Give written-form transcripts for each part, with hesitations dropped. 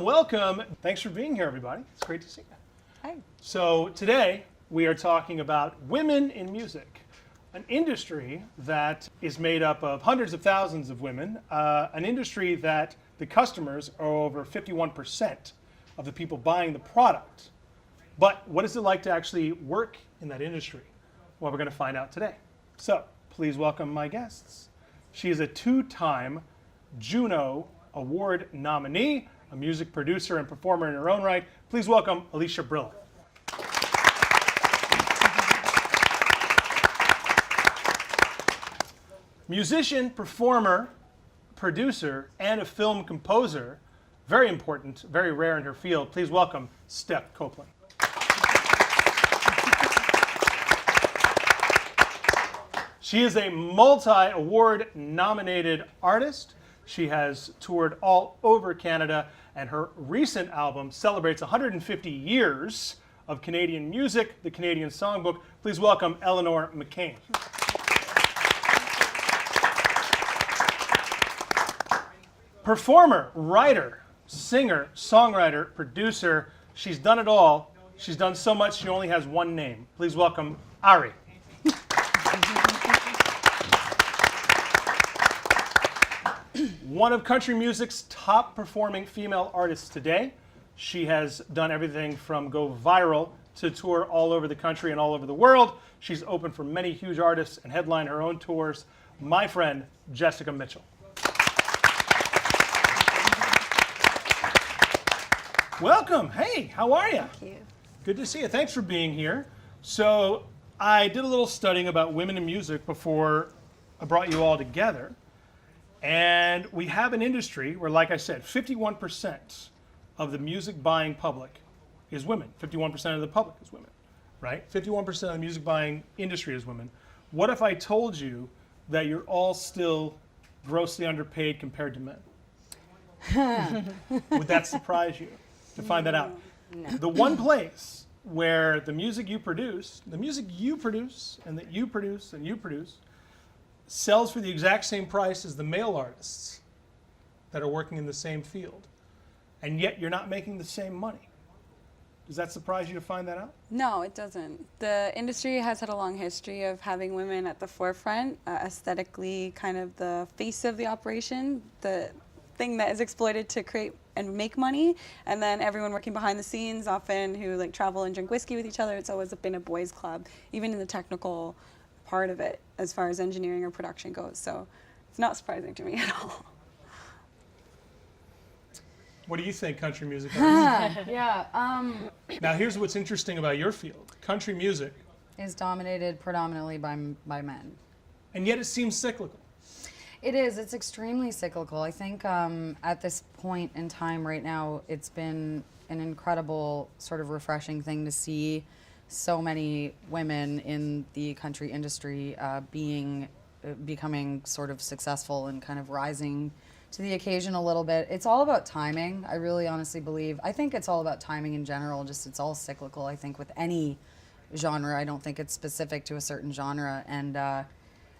welcome. Thanks for being here, everybody. It's great to see you. Hi. So today we are talking about women in music, an industry that is made up of hundreds of thousands of women, an industry that the customers are over 51% of the people buying the product. But what is it like to actually work in that industry? Well, we're going to find out today. So please welcome my guests. She is a two-time Juno Award nominee, a music producer and performer in her own right. Please welcome Alysha Brilla. Musician, performer, producer, and a film composer. Very important, very rare in her field. Please welcome Steph Copeland. She is a multi-award nominated artist. She has toured all over Canada, and her recent album celebrates 150 years of Canadian music, the Canadian Songbook. Please welcome Eleanor McCain. Performer, writer, singer, songwriter, producer. She's done it all. She's done so much she only has one name. Please welcome Ari. One of country music's top performing female artists today. She has done everything from go viral to tour all over the country and all over the world. She's opened for many huge artists and headlined her own tours. My friend, Jessica Mitchell. Welcome. Hey, how are you? Thank you. Good to see you. Thanks for being here. So I did a little studying about women in music before I brought you all together. And we have an industry where, like I said, 51% of the music buying public is women. 51% of the public is women, right? 51% of the music buying industry is women. What if I told you that you're all still grossly underpaid compared to men? Would that surprise you to find that out? No. The one place where the music you produce and that you produce and you produce sells for the exact same price as the male artists that are working in the same field, and yet you're not making the same money. Does that surprise you to find that out? No, it doesn't. The industry has had a long history of having women at the forefront, aesthetically kind of the face of the operation, the thing that is exploited to create and make money, and then everyone working behind the scenes, often who like travel and drink whiskey with each other. It's always been a boys' club, even in the technical part of it as far as engineering or production goes. So it's not surprising to me at all. What do you think, country music? Yeah, Now here's what's interesting about your field. Country music, is dominated predominantly by men. and yet it seems cyclical. It is. It's extremely cyclical. I think at this point in time right now, it's been an incredible sort of refreshing thing to see so many women in the country industry becoming sort of successful and kind of rising to the occasion a little bit. It's all about timing. I really honestly believe. I think it's all about timing in general. Just it's all cyclical. I think with any genre. I don't think it's specific to a certain genre. And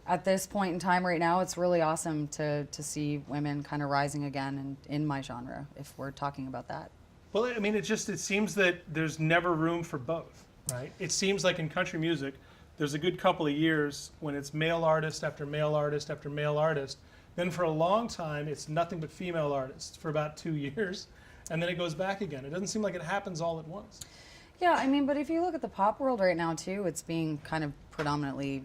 at this point in time right now, it's really awesome to see women kind of rising again and in my genre, if we're talking about that. Well, I mean, it seems that there's never room for both, right? It seems like in country music, there's a good couple of years when it's male artist after male artist after male artist. Then for a long time, it's nothing but female artists for about 2 years, and then it goes back again. It doesn't seem like it happens all at once. Yeah, I mean, but if you look at the pop world right now too, it's being kind of predominantly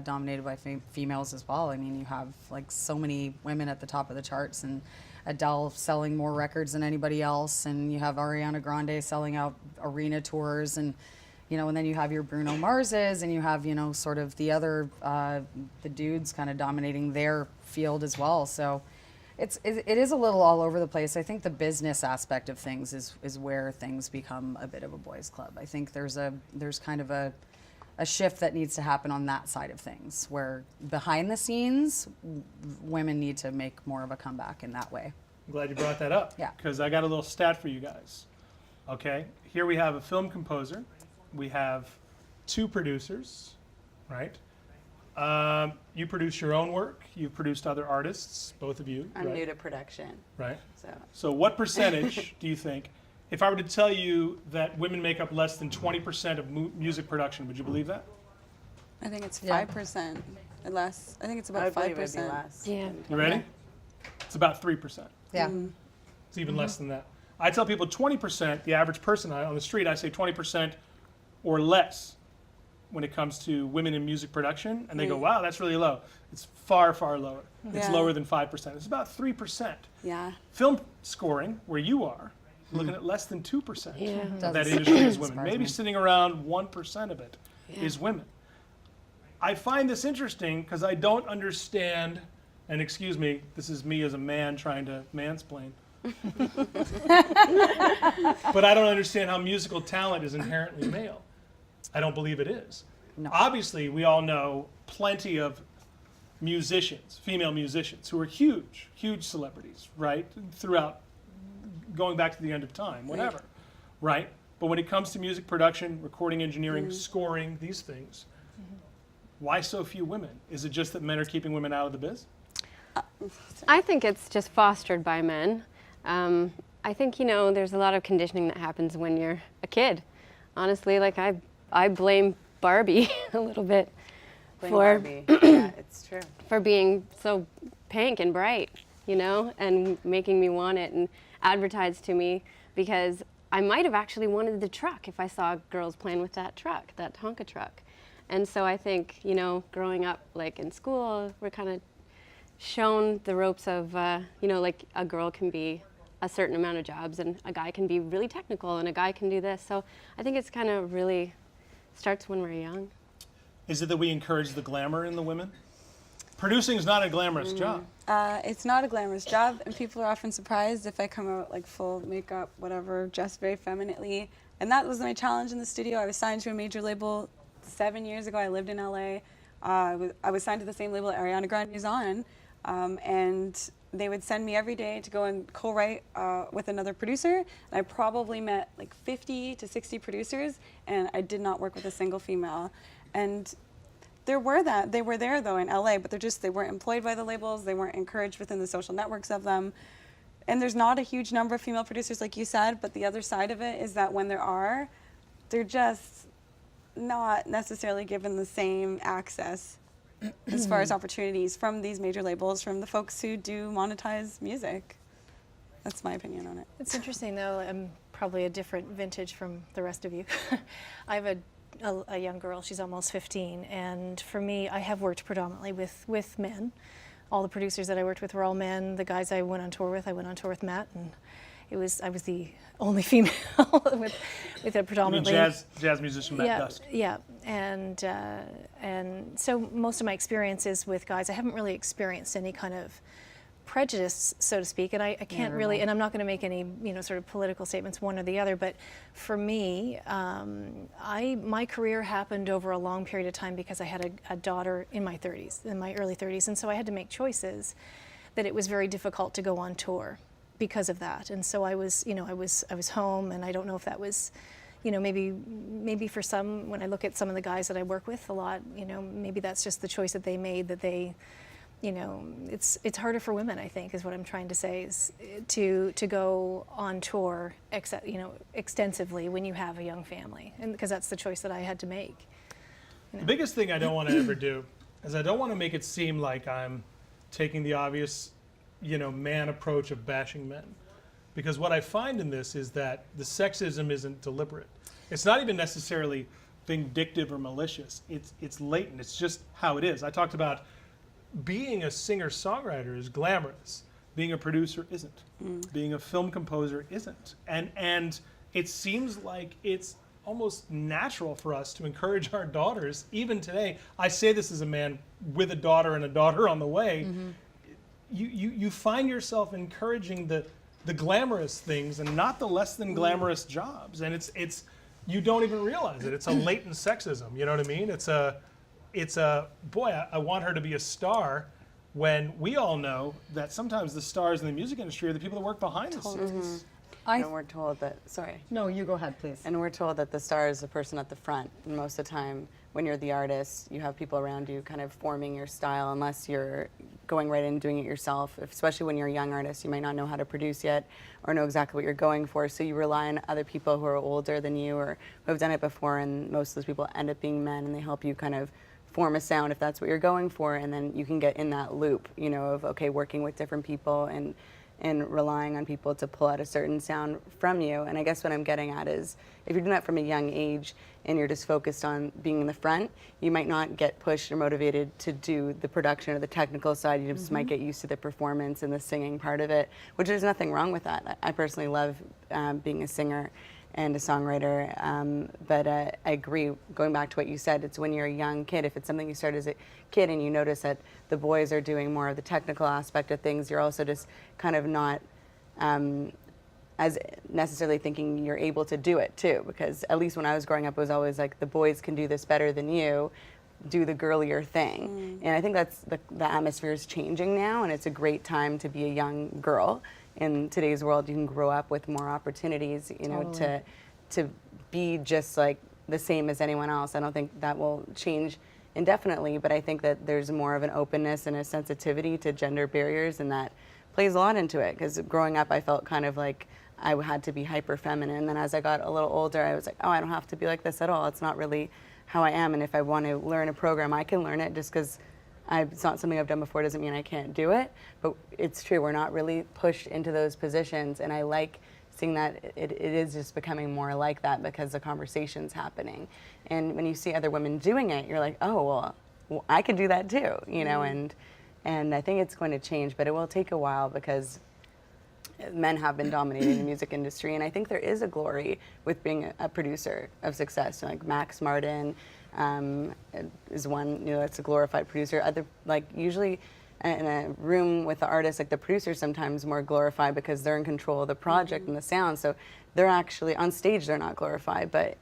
dominated by females as well. I mean, you have like so many women at the top of the charts, and Adele selling more records than anybody else, and you have Ariana Grande selling out arena tours, and you know, and then you have your Bruno Marses, and you have, you know, sort of the other the dudes kind of dominating their field as well. So it is a little all over the place. I think the business aspect of things is where things become a bit of a boys' club. I think there's kind of a shift that needs to happen on that side of things, where behind the scenes, women need to make more of a comeback in that way. I'm glad you brought that up. Yeah. Because I got a little stat for you guys. Okay, here we have a film composer. We have 2 producers, right? You produce your own work. You've produced other artists, both of you. I'm right? new to production, Right. so So what percentage do you think, if I were to tell you that women make up less than 20% of music production, would you believe that? I think it's Yeah. 5% or less. I think it's I about would believe 5%. it'd be less. Yeah. You ready? It's about 3%. Yeah. It's even less than that. I tell people 20%, the average person on the street, I say 20% or less when it comes to women in music production, and they go, wow, that's really low. It's far, far lower. It's Yeah. lower than 5%. It's about 3%. Yeah. Film scoring, where you are, looking at less than 2% Yeah. of that Doesn't industry is women. surprise Maybe me. sitting around 1% of it is women. I find this interesting because I don't understand, and excuse me, this is me as a man trying to mansplain. But I don't understand how musical talent is inherently male. I don't believe it is. No. Obviously, we all know plenty of musicians, female musicians, who are huge, huge celebrities, right? Throughout, going back to the end of time, whatever, right? But when it comes to music production, recording engineering, scoring, these things, why so few women? Is it just that men are keeping women out of the biz? I think it's just fostered by men. I think, you know, there's a lot of conditioning that happens when you're a kid. Honestly, like I blame Barbie a little bit Blame for Barbie. Yeah, it's true. for being so pink and bright, you know, and making me want it and advertised to me, because I might have actually wanted the truck if I saw girls playing with that truck, that Tonka truck. And so I think, you know, growing up like in school, we're kind of shown the ropes of, you know, like a girl can be a certain amount of jobs and a guy can be really technical and a guy can do this. So I think it's kind of really starts when we're young. Is it that we encourage the glamour in the women? Producing is not a glamorous job. It's not a glamorous job, and people are often surprised if I come out like full makeup, whatever, dressed very femininely. And that was my challenge in the studio. I was signed to a major label 7 years ago. I lived in LA. I was signed to the same label that Ariana Grande is on, and they would send me every day to go and co-write with another producer. And I probably met like 50 to 60 producers, and I did not work with a single female. And they were there though in LA, but they weren't employed by the labels. They weren't encouraged within the social networks of them. And there's not a huge number of female producers, like you said, but the other side of it is that when there are, they're just not necessarily given the same access as far as opportunities from these major labels, from the folks who do monetize music. That's my opinion on it. It's interesting, though. I'm probably a different vintage from the rest of you. I have a young girl. She's almost 15, and for me, I have worked predominantly with men. All the producers that I worked with were all men. The guys I went on tour with Matt, and I was the only female with a I mean, predominantly jazz musician Matt Dusk. yeah, and so most of my experiences with guys, I haven't really experienced any kind of prejudice, so to speak, and I can't really, and I'm not going to make any, you know, sort of political statements one or the other, but for me, my career happened over a long period of time because I had a daughter in my early 30s, and so I had to make choices that it was very difficult to go on tour because of that, and so I was home, and I don't know if that was, you know, maybe for some, when I look at some of the guys that I work with a lot, you know, maybe that's just the choice that they made, that they, you know, it's harder for women, I think, is what I'm trying to say, is to go on tour, extensively when you have a young family, and because that's the choice that I had to make. The biggest thing I don't want to ever do is I don't want to make it seem like I'm taking the obvious, you know, man approach of bashing men. Because what I find in this is that the sexism isn't deliberate. It's not even necessarily vindictive or malicious. It's latent. It's just how it is. I talked about being a singer-songwriter is glamorous. Being a producer isn't. Being a film composer isn't. And it seems like it's almost natural for us to encourage our daughters, even today. I say this as a man with a daughter and a daughter on the way. You find yourself encouraging the glamorous things and not the less than glamorous jobs. And it's you don't even realize it. It's a latent sexism. You know what I mean? It's a boy, I want her to be a star, when we all know that sometimes the stars in the music industry are the people that work behind the scenes. And we're told that, sorry. No, you go ahead, please. And we're told that the star is the person at the front. And most of the time, when you're the artist, you have people around you kind of forming your style, unless you're going right in and doing it yourself. Especially when you're a young artist, you might not know how to produce yet or know exactly what you're going for, so you rely on other people who are older than you or who have done it before, and most of those people end up being men, and they help you kind of form a sound if that's what you're going for, and then you can get in that loop, you know, of okay, working with different people and relying on people to pull out a certain sound from you. And I guess what I'm getting at is, if you're doing that from a young age and you're just focused on being in the front, you might not get pushed or motivated to do the production or the technical side. You just might get used to the performance and the singing part of it, which there's nothing wrong with that. I personally love being a singer and a songwriter, but I agree, going back to what you said, it's when you're a young kid, if it's something you start as a kid and you notice that the boys are doing more of the technical aspect of things, you're also just kind of not as necessarily thinking you're able to do it too, because at least when I was growing up, it was always like, the boys can do this better than you, do the girlier thing. And I think that's the atmosphere is changing now, and it's a great time to be a young girl. In today's world, you can grow up with more opportunities, you know, to be just like the same as anyone else. I don't think that will change indefinitely, but I think that there's more of an openness and a sensitivity to gender barriers, and that plays a lot into it. Because growing up, I felt kind of like I had to be hyper feminine, and then as I got a little older, I was like, oh, I don't have to be like this at all. It's not really how I am, and if I want to learn a program, I can learn it. Just because it's not something I've done before doesn't mean I can't do it. But it's true, we're not really pushed into those positions, and I like seeing that it is just becoming more like that because the conversation's happening. And when you see other women doing it, you're like, oh, well I could do that too, you know, and I think it's going to change, but it will take a while because men have been dominating the music industry, and I think there is a glory with being a producer of success. Like Max Martin is one, you know, that's a glorified producer. Other, like, usually in a room with the artist, like the producer's sometimes more glorified because they're in control of the project and the sound. So they're actually on stage, they're not glorified. But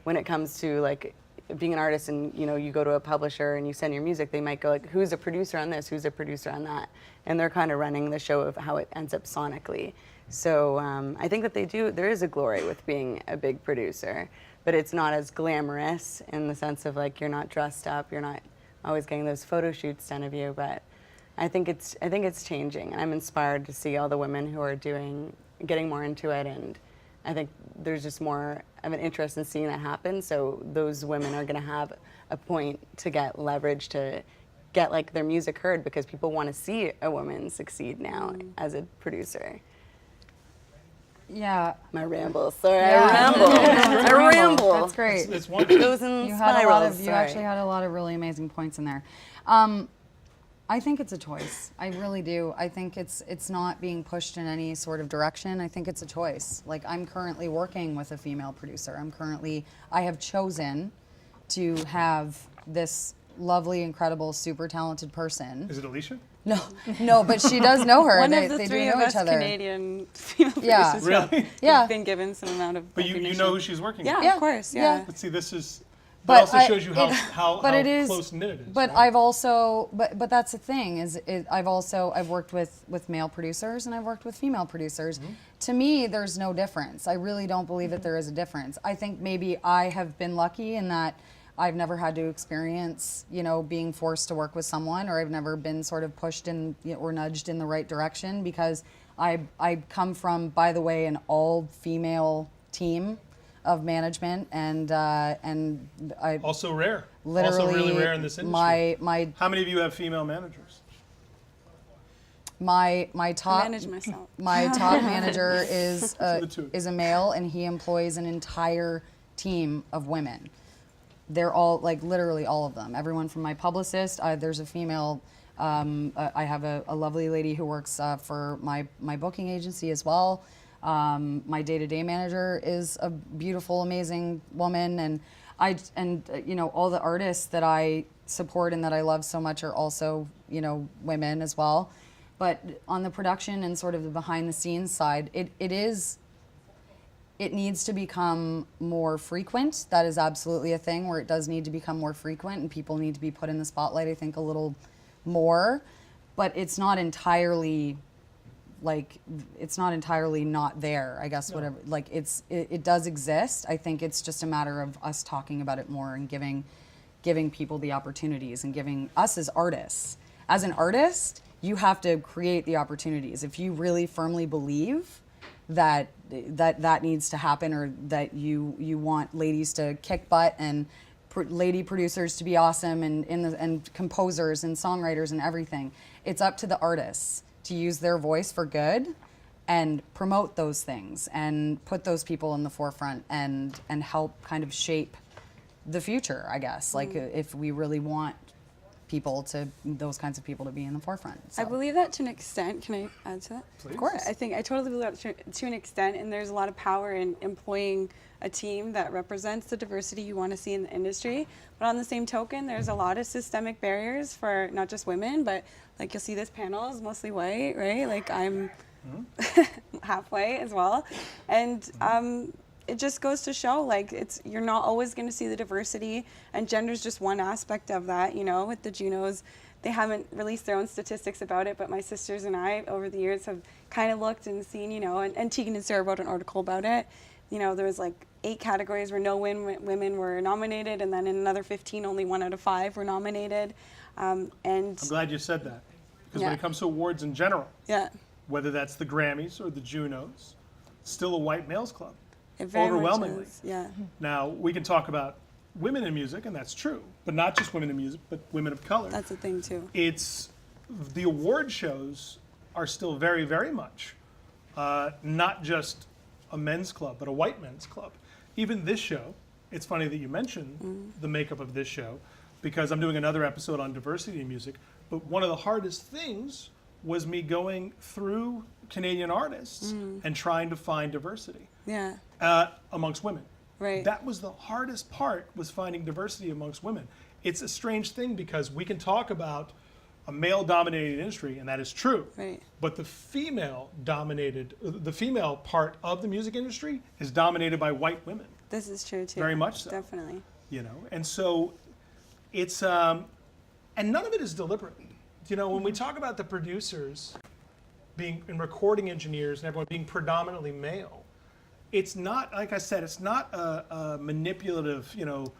when it comes to like being an artist, and you know, you go to a publisher and you send your music, they might go like, who's a producer on this, who's a producer on that, and they're kind of running the show of how it ends up sonically. So I think that there is a glory with being a big producer, but it's not as glamorous in the sense of like, you're not dressed up, you're not always getting those photo shoots done of you. But I think it's changing, and I'm inspired to see all the women who are getting more into it, and I think there's just more of an interest in seeing that happen. So those women are going to have a point to get leverage to get like their music heard, because people want to see a woman succeed now as a producer. Yeah. My ramble. Sorry, Yeah. I ramble. I ramble. That's great. It's wonderful. Goes in You spirals. actually had a lot of really amazing points in there. I think it's a choice. I really do. I think it's not being pushed in any sort of direction. I think it's a choice. Like, I'm currently working with a female producer. I have chosen to have this lovely, incredible, super talented person. Is it Alysha? No, but she does know her. One they, of the they three do of know us each other. Canadian female Yeah. producers Really? Yeah. have been given some amount of But you recognition. know who she's working Yeah, with. Yeah. of course. Yeah. Yeah. But see, this is. But It also I- shows you how but it is- close knit it is. But right? I've also, but that's the thing I've worked with male producers and I've worked with female producers. To me, there's no difference. I really don't believe that there is a difference. I think maybe I have been lucky in that I've never had to experience, you know, being forced to work with someone, or I've never been sort of pushed in, you know, or nudged in the right direction, because I come from, by the way, an all-female team of management, and I also rare. literally Also really rare in this industry. my How many of you have female managers? my top Manage myself. my top manager is the two. a male, and he employs an entire team of women. They're all, like, literally all of them. Everyone from my publicist. There's a female. I have a lovely lady who works for my booking agency as well. My day-to-day manager is a beautiful, amazing woman, and you know, all the artists that I support and that I love so much are also, you know, women as well. But on the production and sort of the behind-the-scenes side, it needs to become more frequent. That is absolutely a thing where it does need to become more frequent, and people need to be put in the spotlight, I think, a little more. But it's not entirely, like, it's not entirely not there, I guess. No. Whatever, like, it does exist. I think it's just a matter of us talking about it more and giving people the opportunities and giving us as artists. As an artist, you have to create the opportunities. If you really firmly believe that needs to happen, or that you want ladies to kick butt and lady producers to be awesome, and composers and songwriters and everything, it's up to the artists to use their voice for good and promote those things and put those people in the forefront and help kind of shape the future, I guess. Like if we really want those kinds of people to be in the forefront. So. I believe that to an extent. Can I add to that? Please. Of course. I think I totally believe that to an extent, and there's a lot of power in employing a team that represents the diversity you want to see in the industry. But on the same token, there's a lot of systemic barriers for not just women, but like you'll see this panel is mostly white, right? Like I'm half white as well. And it just goes to show, like, you're not always going to see the diversity, and gender's just one aspect of that. You know, with the Junos, they haven't released their own statistics about it, but my sisters and I, over the years, have kind of looked and seen, you know, and Tegan and Sarah wrote an article about it. You know, there was like 8 categories where no women were nominated, and then in another 15, only 1 out of 5 were nominated. And I'm glad you said that, because when Yeah. it comes to awards in general, yeah, whether that's the Grammys or the Junos, still a white males club. it very much Overwhelmingly. is. Yeah. Now, we can talk about women in music, and that's true, but not just women in music, but women of color. That's a thing too. It's the award shows are still very, very much not just a men's club, but a white men's club. Even this show, it's funny that you mentioned the makeup of this show, because I'm doing another episode on diversity in music, but one of the hardest things was me going through Canadian artists and trying to find diversity Yeah. amongst women. Right. That was the hardest part, was finding diversity amongst women. It's a strange thing, because we can talk about a male-dominated industry, and that is true. Right. But the female part of the music industry is dominated by white women, This is true too. very much so. Definitely. You know, and so it's and none of it is deliberate. You know, when we talk about the producers being and recording engineers and everyone being predominantly male, it's not, like I said, it's not a manipulative, you know,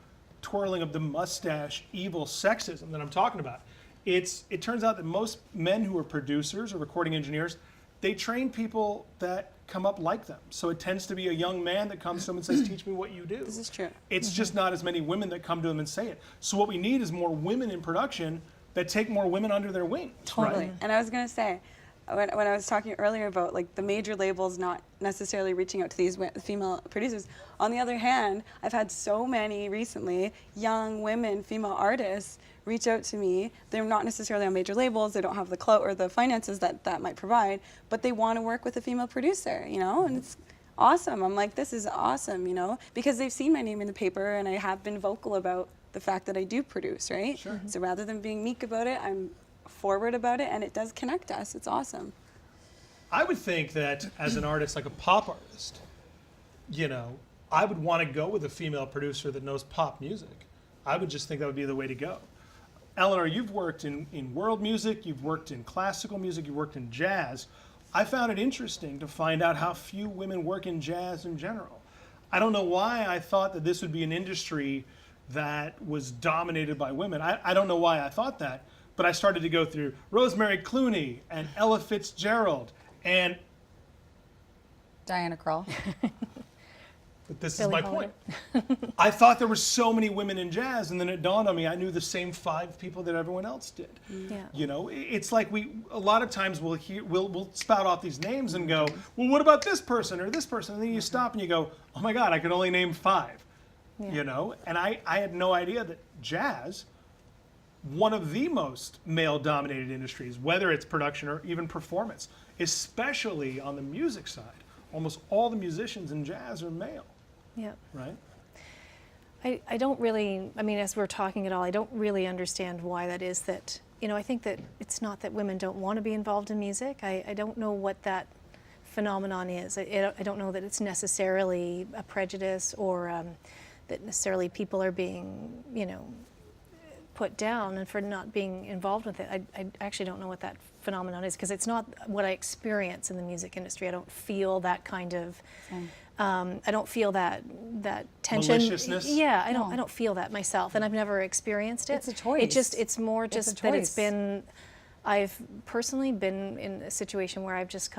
twirling of the mustache, evil sexism that I'm talking about. It turns out that most men who are producers or recording engineers, they train people that come up like them. So it tends to be a young man that comes to them and says, teach me what you do. This is true. It's just not as many women that come to them and say it. So what we need is more women in production that take more women under their wings. Totally. Right? And I was going to say, when I was talking earlier about like the major labels not necessarily reaching out to these female producers, on the other hand, I've had so many recently young women, female artists reach out to me. They're not necessarily on major labels, they don't have the clout or the finances that might provide, but they want to work with a female producer, you know, and it's awesome. I'm like, this is awesome, you know, because they've seen my name in the paper, and I have been vocal about the fact that I do produce, right? Sure. So rather than being meek about it, I'm forward about it, and it does connect us. It's awesome. I would think that as an artist, like a pop artist, you know, I would want to go with a female producer that knows pop music. I would just think that would be the way to go. Eleanor, you've worked in world music, you've worked in classical music, you've worked in jazz. I found it interesting to find out how few women work in jazz in general. I don't know why I thought that this would be an industry that was dominated by women. I don't know why I thought that, but I started to go through Rosemary Clooney and Ella Fitzgerald, and Diana Krall. but this Billie is my point. I thought there were so many women in jazz, and then it dawned on me I knew the same 5 people that everyone else did. Yeah. You know, it's like a lot of times we'll spout off these names and go, well, what about this person or this person? And then you stop and you go, oh my God, I could only name 5. Yeah. You know, and I had no idea that jazz, one of the most male-dominated industries, whether it's production or even performance, especially on the music side. Almost all the musicians in jazz are male, Yeah. right? I don't really, I mean, as we're talking at all, I don't really understand why that is. That, you know, I think that it's not that women don't want to be involved in music. I don't know what that phenomenon is. I don't know that it's necessarily a prejudice, or that necessarily people are being, you know, put down and for not being involved with it. I actually don't know what that phenomenon is, because it's not what I experience in the music industry. I don't feel that kind of I don't feel that tension. Maliciousness? Yeah, I don't feel that myself, and I've never experienced it. It's a choice. It's more It's a just that it's choice. been. I've personally been in a situation where I've just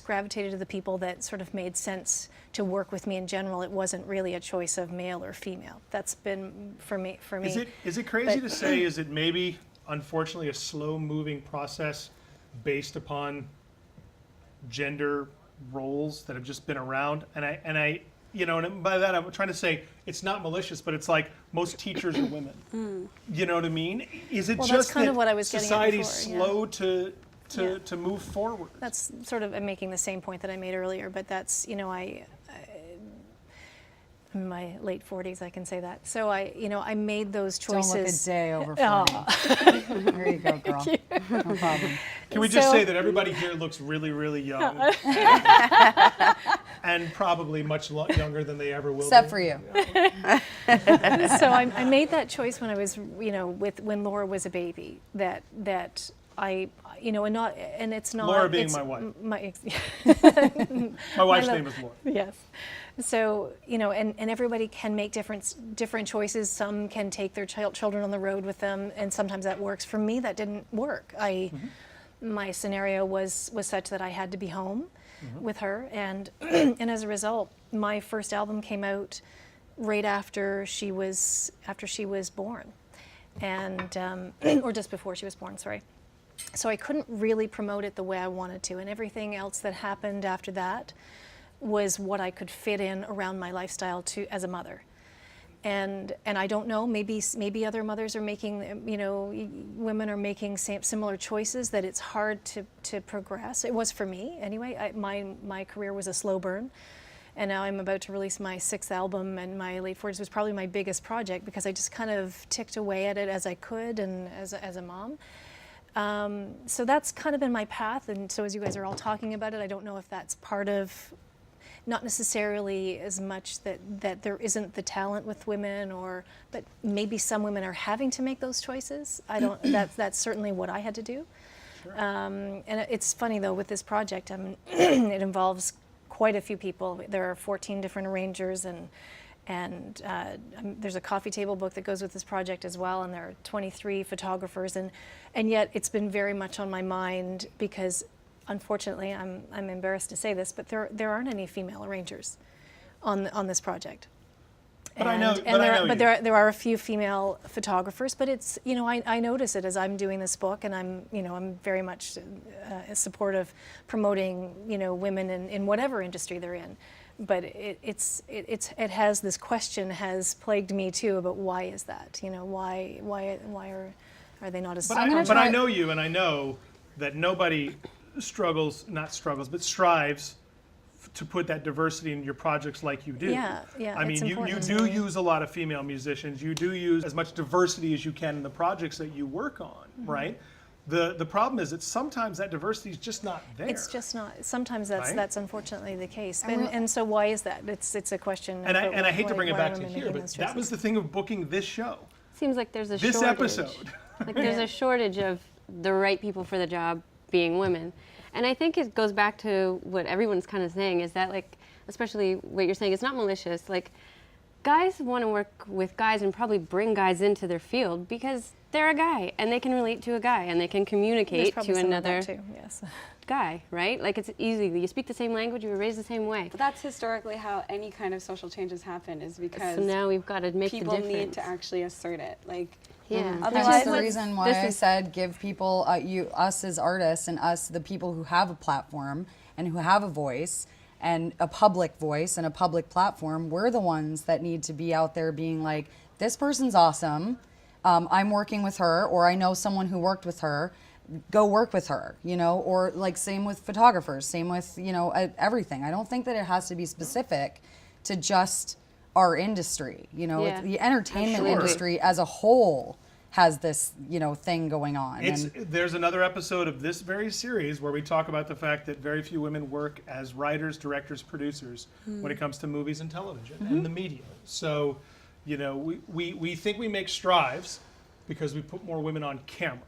gravitated to the people that sort of made sense to work with me in general. It wasn't really a choice of male or female. That's been for me. Is it crazy to say? Is it maybe, unfortunately, a slow-moving process based upon gender roles that have just been around? And I, and by that I'm trying to say it's not malicious, but it's like most teachers are women. You know what I mean? Is it Well, just that's kind that of what I was getting at society's before, yeah. slow to move forward? That's sort of, I'm making the same point that I made earlier, but that's, I'm in my late 40s, I can say that. So I made those choices. Don't look a day over 40. There you go, girl. No problem. Can we just So- say that everybody here looks really, really young, and probably much younger than they ever will Except be? for you. So I made that choice when I was, when Laura was a baby, that I, and it's not. Laura being it's my wife. My wife's my name is Laura. Yes. So, and everybody can make different choices. Some can take their children on the road with them, and sometimes that works. For me, that didn't work. My scenario was such that I had to be home with her, and and as a result, my first album came out right after she was born, and or just before she was born. Sorry. So I couldn't really promote it the way I wanted to, and everything else that happened after that was what I could fit in around my lifestyle as a mother. And I don't know, maybe other mothers are making, women are making similar choices, that it's hard to progress. It was for me anyway. My career was a slow burn, and now I'm about to release my 6th album, and my late 40s was probably my biggest project because I just kind of ticked away at it as I could, and as a mom. So that's kind of been my path, and so as you guys are all talking about it, I don't know if that's part of, not necessarily as much that there isn't the talent with women, but maybe some women are having to make those choices. I don't. That's certainly what I had to do. Sure. And it's funny though with this project, it involves quite a few people. There are 14 different arrangers, and there's a coffee table book that goes with this project as well, and there are 23 photographers, and yet it's been very much on my mind because, unfortunately, I'm embarrassed to say this, but there aren't any female arrangers on this project. But there are a few female photographers, but it's, I notice it as I'm doing this book, and I'm very much supportive promoting, women in whatever industry they're in. But it has, this question has plagued me too about why is that? Why are they not as? But I know you, and I know that nobody strives to put that diversity in your projects like you do. Yeah. I mean, you do use a lot of female musicians. You do use as much diversity as you can in the projects that you work on, right? The problem is that sometimes that diversity is just not there. It's just not. Sometimes that's right? that's unfortunately the case. And so why is that? It's a question. And I hate to bring it why back are to women here, making but those that choices? was the thing of booking this show, Seems like there's a this shortage. episode. Like there's a shortage of the right people for the job being women. And I think it goes back to what everyone's kind of saying, is that, like, especially what you're saying, it's not malicious. Like, guys want to work with guys and probably bring guys into their field because they're a guy and they can relate to a guy and they can There's communicate probably to some of another that too, yes. guy, right? Like, it's easy. You speak the same language, you were raised the same way. But that's historically how any kind of social changes happen, is because So now we've got to make the people difference. need to actually assert it. Like, Yeah. That's the reason why this I is- said give people, us as artists and us, the people who have a platform and who have a voice and a public voice and a public platform, we're the ones that need to be out there being like, this person's awesome, I'm working with her, or I know someone who worked with her, go work with her, or like same with photographers, same with, everything. I don't think that it has to be specific to just our industry, Yeah. the entertainment Sure. industry as a whole has this, thing going on. There's another episode of this very series where we talk about the fact that very few women work as writers, directors, producers when it comes to movies and television and the media. So, we think we make strides because we put more women on camera,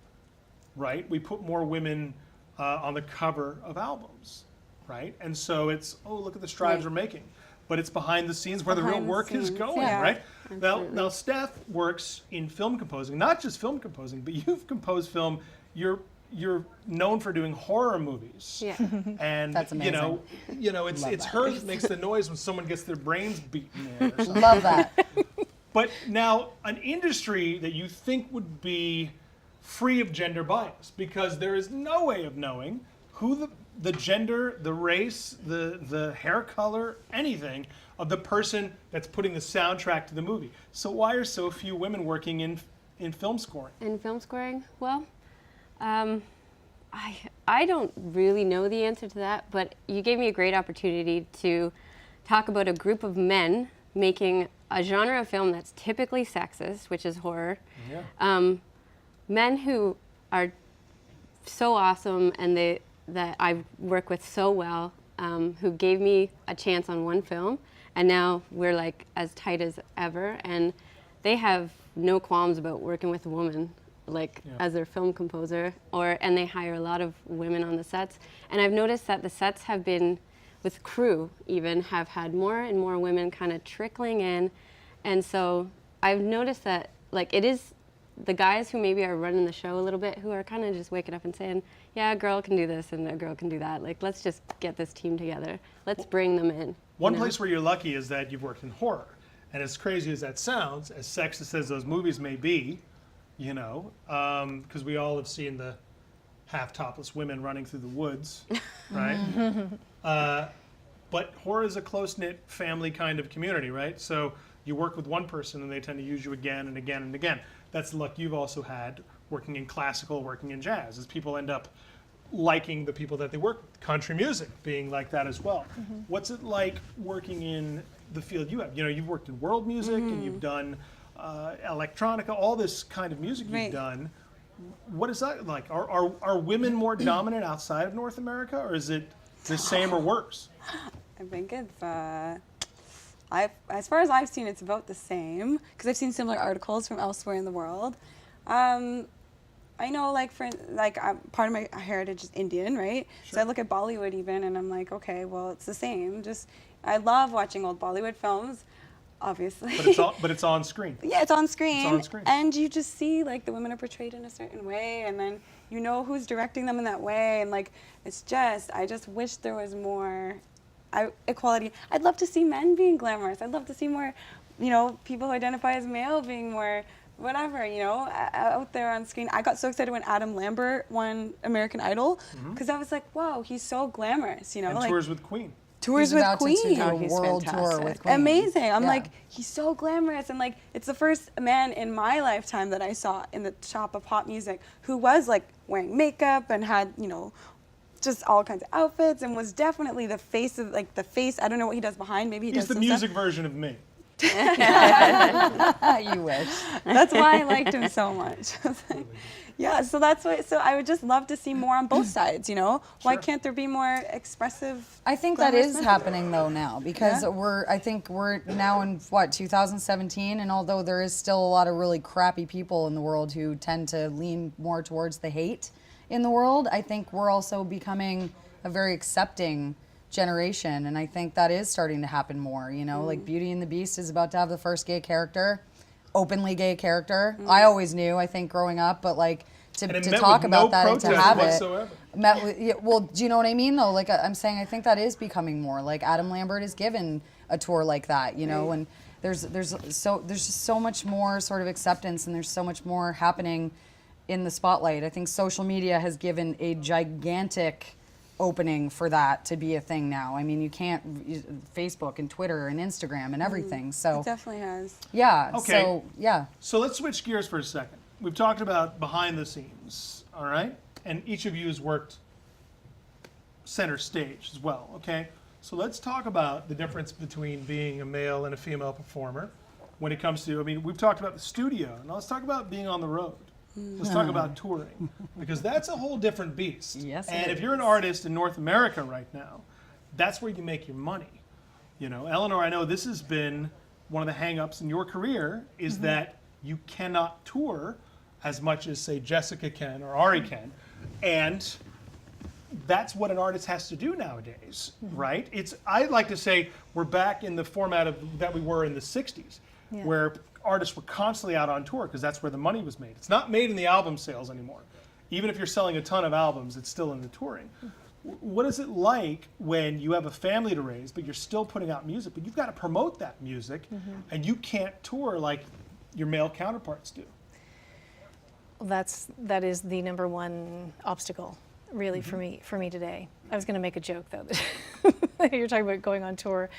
right? We put more women on the cover of albums. right? And so it's, oh, look at the strides we're making. But it's behind the scenes where the real Behind the work is scenes, going, yeah. right? Now Steph works in film composing, not just film composing, but you've composed film. You're known for doing horror movies. Yeah. That's And amazing. It's her that makes the noise when someone gets their brains beaten in or something. Love that. But now, an industry that you think would be free of gender bias, because there is no way of knowing who the gender, the race, the hair color, anything of the person that's putting the soundtrack to the movie. So why are so few women working in film scoring? In film scoring, well, I don't really know the answer to that, but you gave me a great opportunity to talk about a group of men making a genre of film that's typically sexist, which is horror. Yeah. Men who are so awesome and that I work with so well, who gave me a chance on one film, and now we're like as tight as ever, and they have no qualms about working with a woman as their film composer, and they hire a lot of women on the sets. And I've noticed that the sets have been, with crew even, have had more and more women kind of trickling in. And so I've noticed that it is the guys who maybe are running the show a little bit who are kind of just waking up and saying, yeah, a girl can do this and a girl can do that. Let's just get this team together. Let's bring them in. One place where you're lucky is that you've worked in horror. And as crazy as that sounds, as sexist as those movies may be, because we all have seen the half-topless women running through the woods, right? But horror is a close-knit family kind of community, right? So you work with one person and they tend to use you again and again and again. That's the luck you've also had working in classical, working in jazz, is people end up liking the people that they work with. Country music being like that as well. Mm-hmm. What's it like working in the field you have? You've worked in world music and you've done electronica, all this kind of music you've done. What is that like? Are women more dominant outside of North America, or is it the same or worse? I think it's, as far as I've seen, it's about the same, because I've seen similar articles from elsewhere in the world. I know, part of my heritage is Indian, right? Sure. So I look at Bollywood even, and I'm like, okay, well, it's the same. I love watching old Bollywood films, obviously. But it's on screen. Yeah, it's on screen. It's on screen. And you just see, the women are portrayed in a certain way, and then you know who's directing them in that way, and I just wish there was more equality. I'd love to see men being glamorous. I'd love to see more, people who identify as male being more whatever, out there on screen. I got so excited when Adam Lambert won American Idol, because I was like, wow, he's so glamorous, And tours with Queen. Tours He's with about Queen. to do a he's world tour fantastic. with Queen. Amazing. I'm like, he's so glamorous, and it's the first man in my lifetime that I saw in the top of pop music who was wearing makeup and had, just all kinds of outfits, and was definitely the face of the face. I don't know what he does behind. Maybe He's does the some music stuff. version of me. You wish. That's why I liked him so much. Yeah, so that's why. So I would just love to see more on both sides. Why can't there be more expressive? I think that glamorous is men? happening though now, because I think we're now in 2017, and although there is still a lot of really crappy people in the world who tend to lean more towards the hate in the world, I think we're also becoming a very accepting generation, and I think that is starting to happen more. Beauty and the Beast is about to have the first gay character, openly gay character. I always knew, I think, growing up, but to talk about that and to have whatsoever. well, do you know what I mean though? I'm saying, I think that is becoming more. Adam Lambert is given a tour like that, and there's just so much more sort of acceptance, and there's so much more happening in the spotlight. I think social media has given a gigantic opening for that to be a thing now. I mean, you can't, Facebook and Twitter and Instagram and everything. So It definitely has. yeah. Okay. So yeah. So let's switch gears for a second. We've talked about behind the scenes, all right? And each of you has worked center stage as well, okay? So let's talk about the difference between being a male and a female performer when it comes to, we've talked about the studio. Now let's talk about being on the road. Let's talk about touring, because that's a whole different beast. Yes, it and if is. you're an artist in North America right now, that's where you make your money. Eleanor, I know this has been one of the hang-ups in your career, is that you cannot tour as much as, say, Jessica can or Ari can, and that's what an artist has to do nowadays, right? I like to say we're back in the format that we were in the 60s, where artists were constantly out on tour because that's where the money was made. It's not made in the album sales anymore. Even if you're selling a ton of albums, it's still in the touring. What is it like when you have a family to raise, but you're still putting out music, but you've got to promote that music, and you can't tour like your male counterparts do? That is the number one obstacle, really, for me today. I was going to make a joke though. That you're talking about going on tour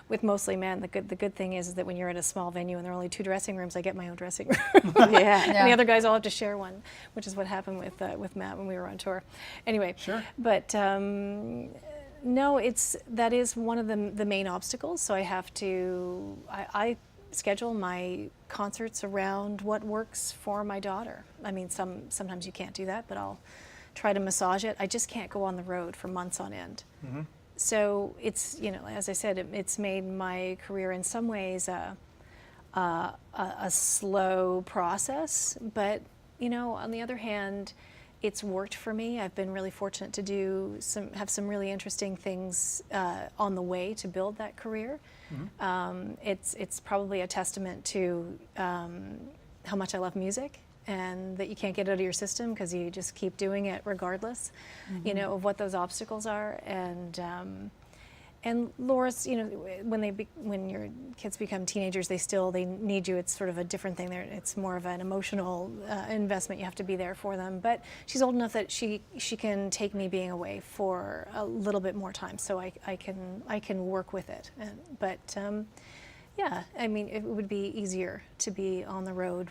with mostly men. The good thing is that when you're in a small venue and there are only 2 dressing rooms, I get my own dressing room. And the other guys all have to share one, which is what happened with Matt when we were on tour. Anyway, Sure. But no, that is one of the main obstacles. So I have to I schedule my concerts around what works for my daughter. I mean, sometimes you can't do that, but I'll try to massage it. I just can't go on the road for months on end. So it's, as I said, it's made my career in some ways a slow process, but on the other hand, it's worked for me. I've been really fortunate to have some really interesting things on the way to build that career. It's probably a testament to how much I love music, and that you can't get it out of your system because you just keep doing it regardless, of what those obstacles are. And Laura's, when your kids become teenagers, they need you. It's sort of a different thing. It's more of an emotional investment. You have to be there for them. But she's old enough that she can take me being away for a little bit more time, so I can work with it. Yeah, I mean, it would be easier to be on the road,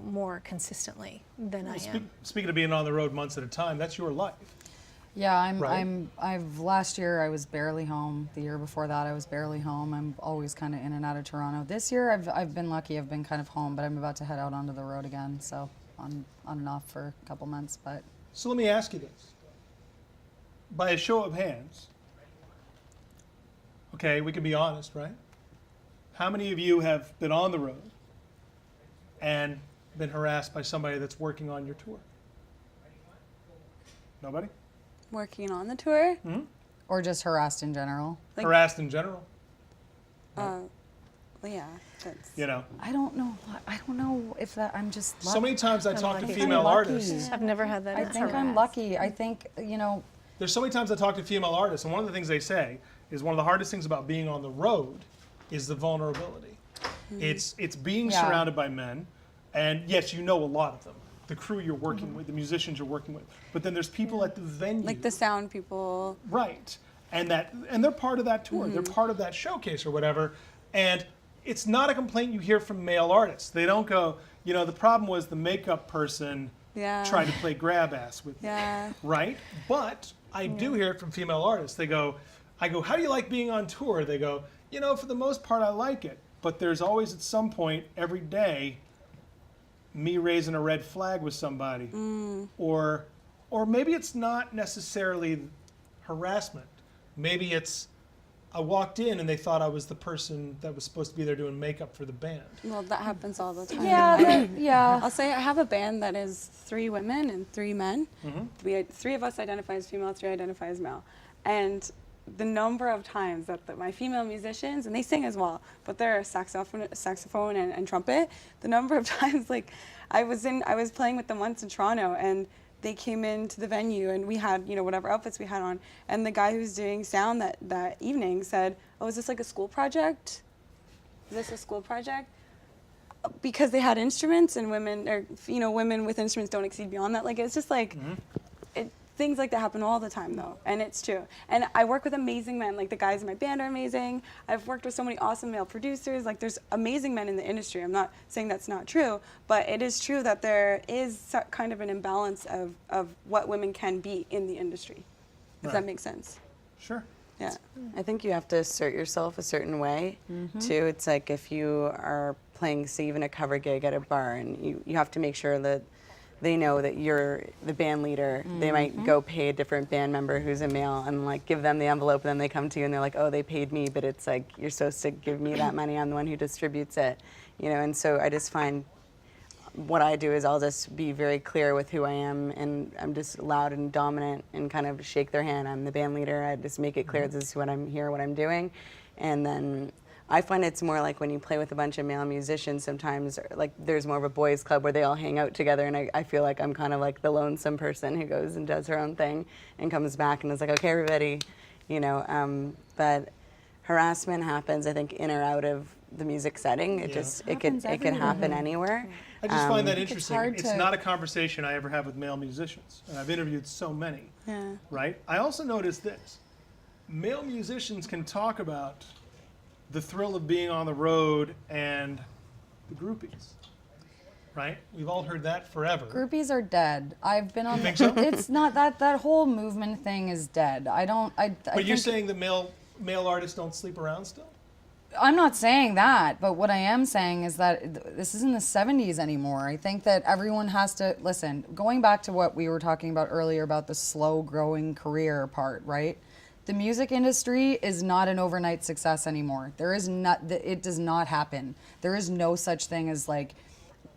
more consistently than I am. Speaking of being on the road months at a time, that's your life. Yeah, Right. last year I was barely home. The year before that I was barely home. I'm always kind of in and out of Toronto. This year I've been lucky. I've been kind of home, but I'm about to head out onto the road again. So on and off for a couple months. But So let me ask you this. By a show of hands, okay, we can be honest, right? How many of you have been on the road and been harassed by somebody that's working on your tour? Nobody? Working on the tour? or just harassed in general. Like- Harassed in general? Well, yeah, that's. You know, I don't know. I don't know if that. I'm just. so many times I talk to lucky. female I'm lucky. artists. I've never had that. I think I'm lucky. I think There's so many times I talk to female artists, and one of the things they say is one of the hardest things about being on the road is the vulnerability. It's being Yeah. surrounded by men, and yes, you know a lot of them. The crew you're working with, the musicians you're working with, but then there's people at the venue, Like the sound people. right? And they're part of that tour. They're part of that showcase or whatever. And it's not a complaint you hear from male artists. They don't go, the problem was the makeup person Yeah. tried to play grab ass with me. Yeah. Right? But I do hear it from female artists. I go, how do you like being on tour? They go, for the most part, I like it. But there's always at some point every day me raising a red flag with somebody. Or maybe it's not necessarily harassment. Maybe it's I walked in and they thought I was the person that was supposed to be there doing makeup for the band. Well, that happens all the time. yeah. I'll say I have a band that is 3 women and 3 men. Mm-hmm. 3 of us identify as female, 3 identify as male. And the number of times that my female musicians, and they sing as well, but they're saxophone and trumpet. The number of times, like, I was playing with them once in Toronto, and they came into the venue, and we had, whatever outfits we had on, and the guy who's doing sound that evening said, "Oh, is this like a school project? Is this a school project?" Because they had instruments, and women with instruments don't exceed beyond that. Like, it's just like, things like that happen all the time, though, and it's true. And I work with amazing men. Like, the guys in my band are amazing. I've worked with so many awesome male producers. Like, there's amazing men in the industry. I'm not saying that's not true, but it is true that there is kind of an imbalance of what women can be in the industry. Does that Right. make sense? Sure. Yeah. I think you have to assert yourself a certain way, too. It's like if you are playing, say, even a cover gig at a bar, and you have to make sure that they know that you're the band leader. They might go pay a different band member who's a male and like give them the envelope, and then they come to you and they're like, "Oh, they paid me," but it's like you're supposed to give me that money. I'm the one who distributes it, And so I just find what I do is I'll just be very clear with who I am, and I'm just loud and dominant and kind of shake their hand. I'm the band leader. I just make it clear this is what I'm here, what I'm doing. And then I find it's more like when you play with a bunch of male musicians, sometimes like there's more of a boys club where they all hang out together, and I feel like I'm kind of like the lonesome person who goes and does her own thing and comes back and is like, okay, everybody, you know, but harassment happens, I think, in or out of the music setting. It just, it could happen anywhere. I just find that interesting. hard It's to- not a conversation I ever have with male musicians, and I've interviewed so many. Yeah. Right? I also noticed this. Male musicians can talk about the thrill of being on the road and the groupies. Right? We've all heard that forever. Groupies are dead. I've been on. think so? It's not that whole movement thing is dead. I don't. But you're saying that male artists don't sleep around still? I'm not saying that, but what I am saying is that this isn't the 70s anymore. I think that everyone has to listen. Going back to what we were talking about earlier about the slow growing career part, right? The music industry is not an overnight success anymore. There is not. It does not happen. There is no such thing as like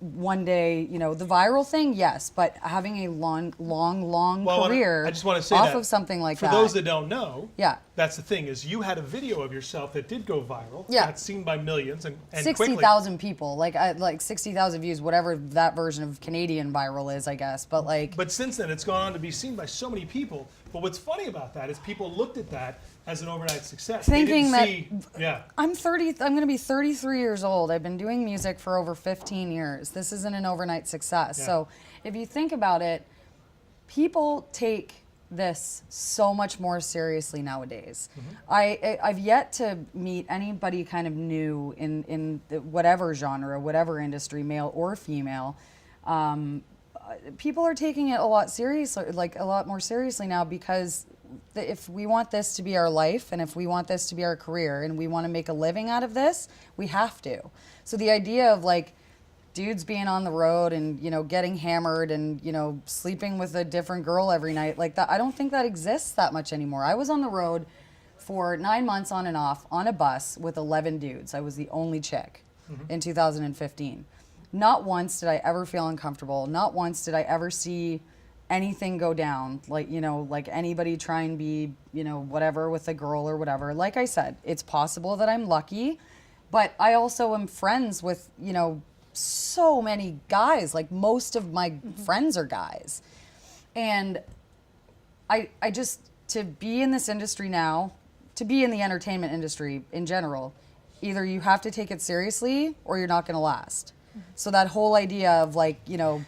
one day, you know, the viral thing, yes, but having a long career I just want to say off that of something like for that. those that don't know, Yeah. that's the thing is you had a video of yourself that did go viral. Yeah. Got seen by millions and quickly. 60,000 people, like 60,000 views, whatever that version of Canadian viral is, I guess. But like, But since then, it's gone on to be seen by so many people. But what's funny about that is people looked at that as an overnight success. Thinking they didn't see, yeah. I'm going to be 33 years old. I've been doing music for over 15 years. This isn't an overnight success. Yeah. So if you think about it, people take this so much more seriously nowadays. I've yet to meet anybody kind of new in whatever genre, whatever industry, male or female. People are taking it a lot more seriously now, because if we want this to be our life and if we want this to be our career and we want to make a living out of this, we have to. So the idea of like dudes being on the road and, you know, getting hammered and, you know, sleeping with a different girl every night, like that, I don't think that exists that much anymore. I was on the road for 9 months on and off on a bus with 11 dudes. I was the only chick in 2015. Not once did I ever feel uncomfortable. Not once did I ever see anything go down, like, you know, like anybody try and be, you know, whatever with a girl or whatever. Like I said, it's possible that I'm lucky, but I also am friends with, you know, so many guys. Like most of my friends are guys. And I just, to be in this industry now, to be in the entertainment industry in general, either you have to take it seriously or you're not going to last. So that whole idea of like, you know,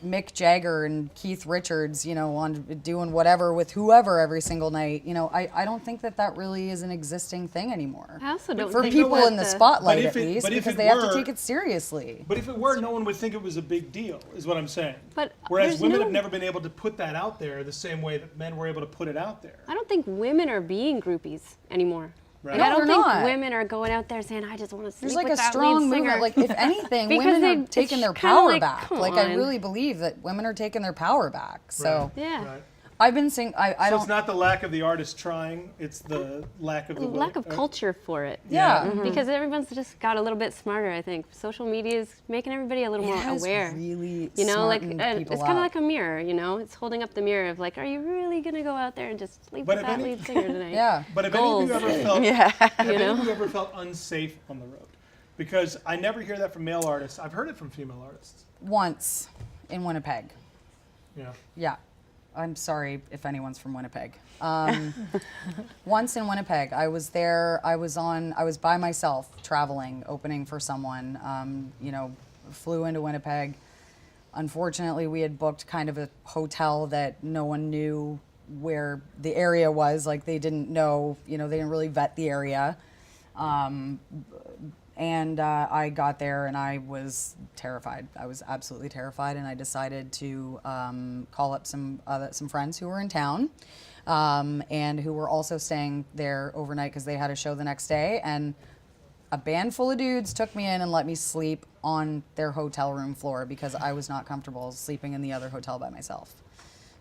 Mick Jagger and Keith Richards, you know, on doing whatever with whoever every single night, you know, I don't think that really is an existing thing anymore. I also don't For think people that in the spotlight, But if at it- least, but if because it they have were- to take it seriously. But if it were, no one would think it was a big deal, is what I'm saying. But Whereas there's women no- have never been able to put that out there the same way that men were able to put it out there. I don't think women are being groupies anymore. Right. Like, No, I don't they're think not. women are going out there saying, I just want to sleep There's like with a that strong lead singer. movement. Like if anything, Because women they- are taking it's their kinda power like, back. come Like I on. really believe that women are taking their power back. So Yeah. Right. I've been saying I So don't. it's not the lack of the artist trying, it's the lack of the will. Lack of culture for it. Yeah. Because everyone's just got a little bit smarter, I think. Social media is making everybody a little It more has aware. really You know, like smartened people it's kind of up. like a mirror, you know? It's holding up the mirror of like, are you really going to go out there and just sleep But with if that any- lead singer tonight? Yeah. But have any of you Goals. ever felt, have any know? of you ever felt unsafe on the road? Because I never hear that from male artists. I've heard it from female artists. Once in Winnipeg. Yeah. Yeah. I'm sorry if anyone's from Winnipeg. Once in Winnipeg, I was there. I was by myself traveling, opening for someone. You know, flew into Winnipeg. Unfortunately, we had booked kind of a hotel that no one knew where the area was. Like they didn't know, you know, they didn't really vet the area. And I got there and I was terrified. I was absolutely terrified, and I decided to call up some friends who were in town and who were also staying there overnight because they had a show the next day. And a band full of dudes took me in and let me sleep on their hotel room floor because I was not comfortable sleeping in the other hotel by myself.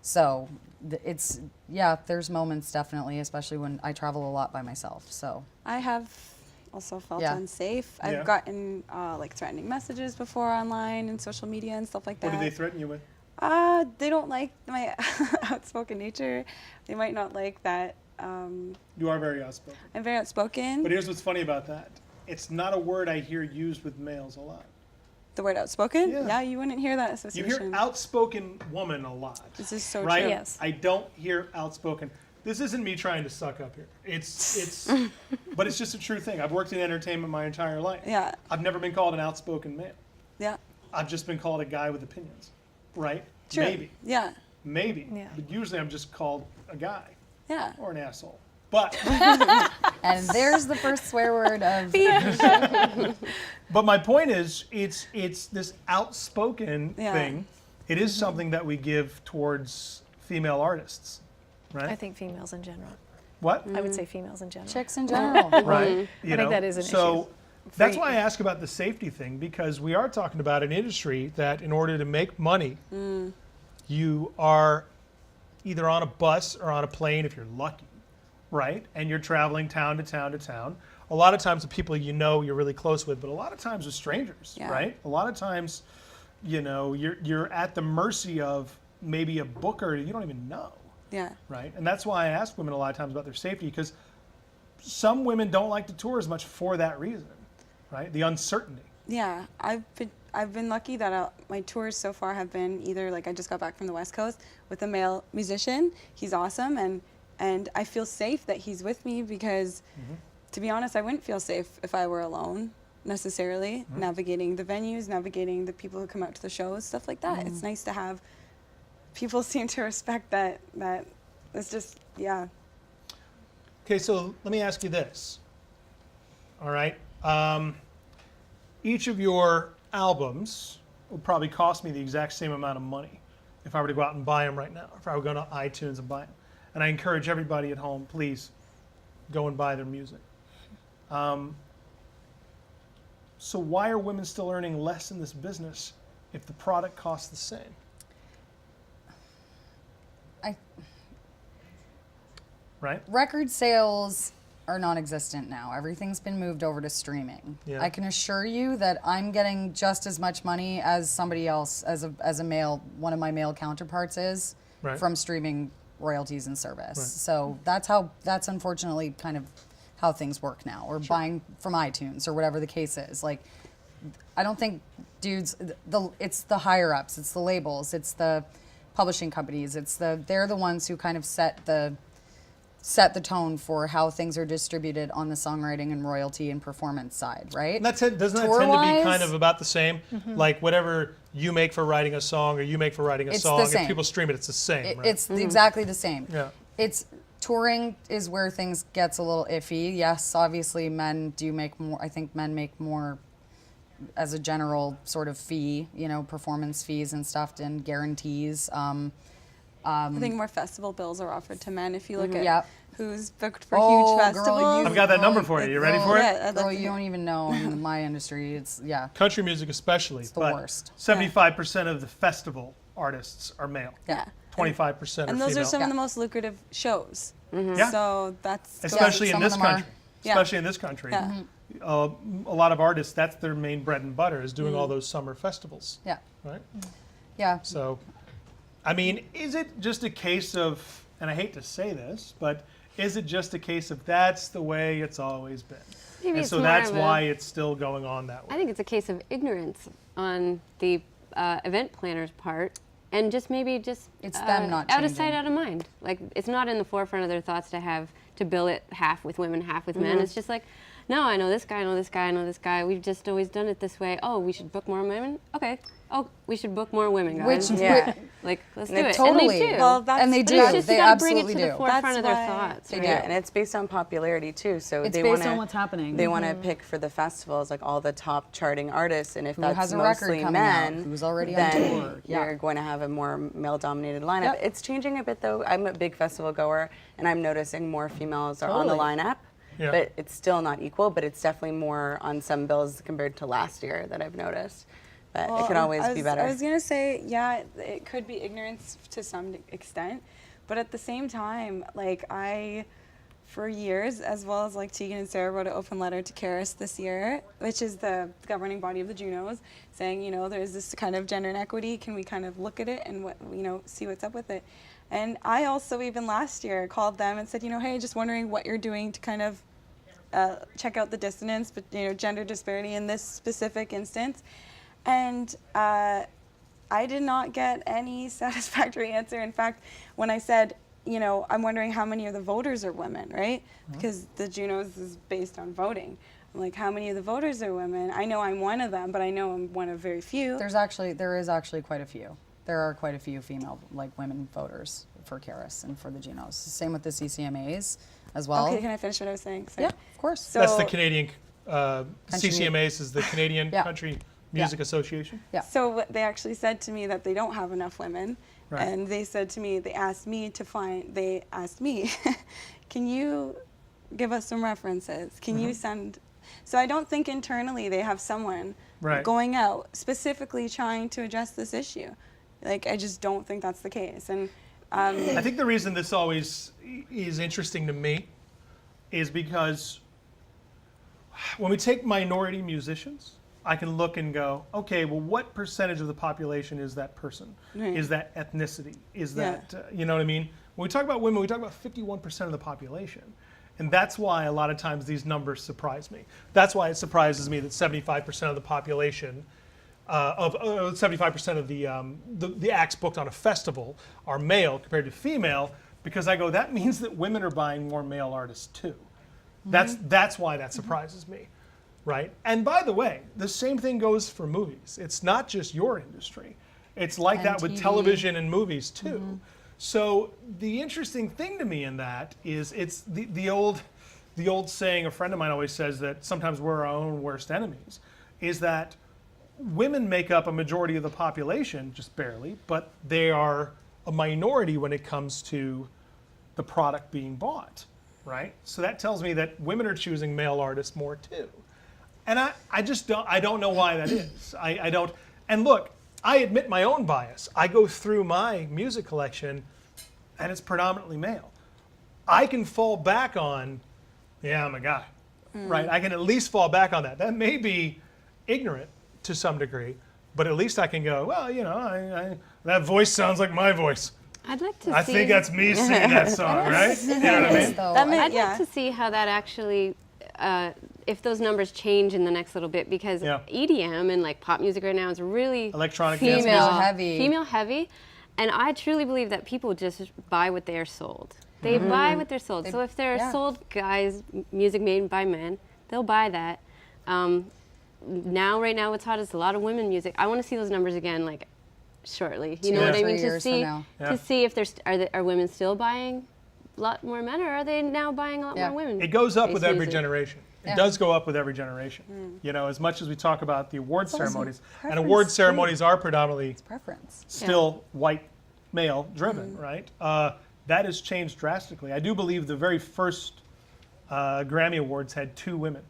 So there's moments definitely, especially when I travel a lot by myself. So I have also felt Yeah. unsafe. Yeah. I've gotten like threatening messages before online and social media and stuff like that. What do they threaten you with? They don't like my outspoken nature. They might not like that. You are very outspoken. I'm very outspoken. But here's what's funny about that. It's not a word I hear used with males a lot. The word outspoken? Yeah. Yeah, you wouldn't hear that You association. hear outspoken woman a lot. This is so right? true. Yes. I don't hear outspoken. This isn't me trying to suck up here. It's but it's just a true thing. I've worked in entertainment my entire life. Yeah. I've never been called an outspoken male. Yeah. I've just been called a guy with opinions. Right? True. Maybe. Yeah. Maybe. Yeah. But usually I'm just called a guy Yeah. or an asshole. But And there's the first swear word of. but my point is it's this outspoken Yeah. thing. It is something that we give towards female artists. Right? I think females in general. What? I would say females in general. Chicks in general. Right? You I think that is an so issue. that's why I ask about the safety thing, because we are talking about an industry that in order to make money, you are either on a bus or on a plane if you're lucky, right? And you're traveling town to town to town. A lot of times the people you know you're really close with, but a lot of times with strangers, Yeah. right? A lot of times, you're at the mercy of maybe a booker you don't even know. Yeah. Right? And that's why I ask women a lot of times about their safety, because some women don't like to tour as much for that reason, right? The uncertainty. Yeah. I've been lucky that my tours so far have been either like I just got back from the West Coast with a male musician. He's awesome, and I feel safe that he's with me because, to be honest, I wouldn't feel safe if I were alone necessarily. Navigating the venues, navigating the people who come out to the shows, stuff like that. It's nice to have. People seem to respect that. It's just, yeah. Okay, so let me ask you this. All right. Each of your albums would probably cost me the exact same amount of money if I were to go out and buy them right now, if I were going to iTunes and buy them. And I encourage everybody at home, please go and buy their music. So why are women still earning less in this business if the product costs the same? Right? Record sales are non-existent now. Everything's been moved over to streaming. Yeah. I can assure you that I'm getting just as much money as somebody else, as a male, one of my male counterparts is, Right. from streaming royalties and service. Right. So that's unfortunately kind of how things work now, or buying from iTunes or whatever the case is. Like, I don't think dudes, it's the higher ups, it's the labels, it's the publishing companies, they're the ones who kind of set the tone for how things are distributed on the songwriting and royalty and performance side, right? And doesn't that tend to be Tour-wise, kind of about the same? Like whatever you make for writing a song or you make for writing a It's song, the if same. people stream it, it's the same, right? It's exactly the same. Yeah. It's touring is where things gets a little iffy. Yes, obviously men do make more. I think men make more as a general sort of fee, performance fees and stuff and guarantees. I think more festival bills are offered to men. If you look at Yep. who's booked for Oh, huge girl, festivals. I've got that number for you. You ready for it? Yeah, I'd Girl, like to you hear- don't even know in my industry. It's Country music especially. It's the but worst. 75% of the festival artists are male. Yeah. 25% And are those female. are some of Yeah. the most lucrative shows. Yeah. So that's Especially in some of this them are. country. Yeah. Especially in this country. Yeah. A lot of artists, that's their main bread and butter, is doing all those summer festivals, yeah, right? yeah. So, I mean, is it just a case of, and I hate to say this, but is it just a case of that's the way it's always been? Maybe And it's so more that's of a- why it's still going on that way. I think it's a case of ignorance on the event planner's part, and just It's them not out of changing. sight, out of mind. Like, it's not in the forefront of their thoughts to bill it half with women, half with men. It's just like, no, I know this guy, I know this guy, I know this guy. We've just always done it this way. Oh, we should book more women. Okay. Oh, we should book more women, guys. Which Yeah. Like, let's do And it. totally. And they do. Well, that's and they but do. it's It's just They you gotta bring it absolutely to the do. forefront of their That's why- thoughts. They right? do. Yeah, and it's based on popularity too. So It's they based wanna, on what's happening. They want to pick for the festivals like all the top charting artists, and if Who that's has a record mostly coming out, men, who's already on then tour. Yeah. you're going to have a more male-dominated lineup. Yep. It's changing a bit though. I'm a big festival goer, and I'm noticing more females are on the Totally. lineup. Yeah. But it's still not equal. But it's definitely more on some bills compared to last year that I've noticed. But it could always be better. I was gonna say, yeah, it could be ignorance to some extent, but at the same time, like for years, as well as like Tegan and Sarah wrote an open letter to Karis this year, which is the governing body of the Junos, saying, you know, there's this kind of gender inequity. Can we kind of look at it and what, you know, see what's up with it? And I also even last year called them and said, you know, hey, just wondering what you're doing to kind of check out the dissonance, but you know, gender disparity in this specific instance. And I did not get any satisfactory answer. In fact, when I said, you know, I'm wondering how many of the voters are women, right? Because the Junos is based on voting. I'm like, how many of the voters are women? I know I'm one of them, but I know I'm one of very few. There is actually quite a few. There are quite a few female, like women voters for Karis and for the Junos. Same with the CCMAs as well. Okay, can I finish what I was saying? Sorry. Yeah, of course. So- That's the Canadian, CCMAs is the Canadian Yeah. Country Music Association. Yeah. So what they actually said to me that they don't have enough women, Right. and they said to me, they asked me, can you give us some references? Can you send? So I don't think internally they have someone Right. going out specifically trying to address this issue. Like, I just don't think that's the case. And I think the reason this always is interesting to me is because when we take minority musicians, I can look and go, okay, well, what percentage of the population is that person? Right. Is that ethnicity? Is Yeah. that, you know what I mean? When we talk about women, we talk about 51% of the population. And that's why a lot of times these numbers surprise me. That's why it surprises me that 75% of the population, 75% of the acts booked on a festival are male compared to female, because I go, that means that women are buying more male artists too. That's why that surprises me, right? And by the way, the same thing goes for movies. It's not just your industry. It's like And that with TV. television and movies too. So the interesting thing to me in that is it's the old saying a friend of mine always says, that sometimes we're our own worst enemies, is that women make up a majority of the population, just barely, but they are a minority when it comes to the product being bought, right? So that tells me that women are choosing male artists more too. And I just don't know why that is. I don't, and look, I admit my own bias. I go through my music collection and it's predominantly male. I can fall back on, yeah, I'm a guy, right? I can at least fall back on that. That may be ignorant to some degree, but at least I can go, well, you know, that voice sounds like my voice. I'd like to I see. think that's me singing that song, right? You know what I mean? That may- I'd yeah. like to see how that actually, if those numbers change in the next little bit, because Yeah. EDM and like pop music right now is really Electronic dance female music. heavy. Female heavy, and I truly believe that people just buy what they are sold. They buy what they're sold. So if they're yeah. sold guys music made by men, they'll buy that. Right now, what's hot is a lot of women music. I want to see those numbers again, like shortly. You know Yeah. what I 3 mean? To years from see now. Yeah. to see if there's are women still buying a lot more men, or are they now buying a lot Yeah. more women? It goes up with based every music? generation. It Yeah. does go up with every generation. You know, as much as we talk about the award also ceremonies, and preference award too. ceremonies are predominantly Preference. still white male driven, right? That has changed drastically. I do believe the very first Grammy Awards had 2 women,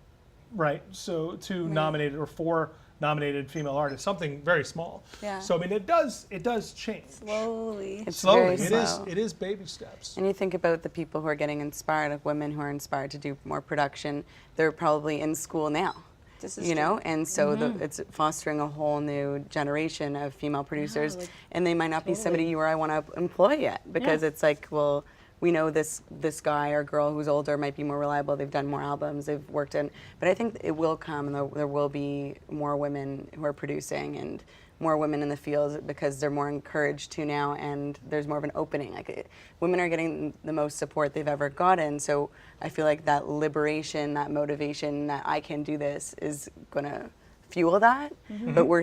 right? So 2 nominated, or 4 nominated female artists, something very small. Yeah. So I mean, it does change. Slowly. It's Slowly. very It is. slow. It is baby steps. And you think about the people who are getting inspired, like women who are inspired to do more production, they're probably in school now. This is You know, true. and so it's fostering a whole new generation of female producers, and they might not be somebody you or I want to employ yet, because it's like, well, we know this guy or girl who's older might be more reliable. They've done more albums. They've worked in, but I think it will come, and there will be more women who are producing and more women in the field, because they're more encouraged to now, and there's more of an opening. Like women are getting the most support they've ever gotten. So I feel like that liberation, that motivation, that I can do this is gonna fuel that. But we're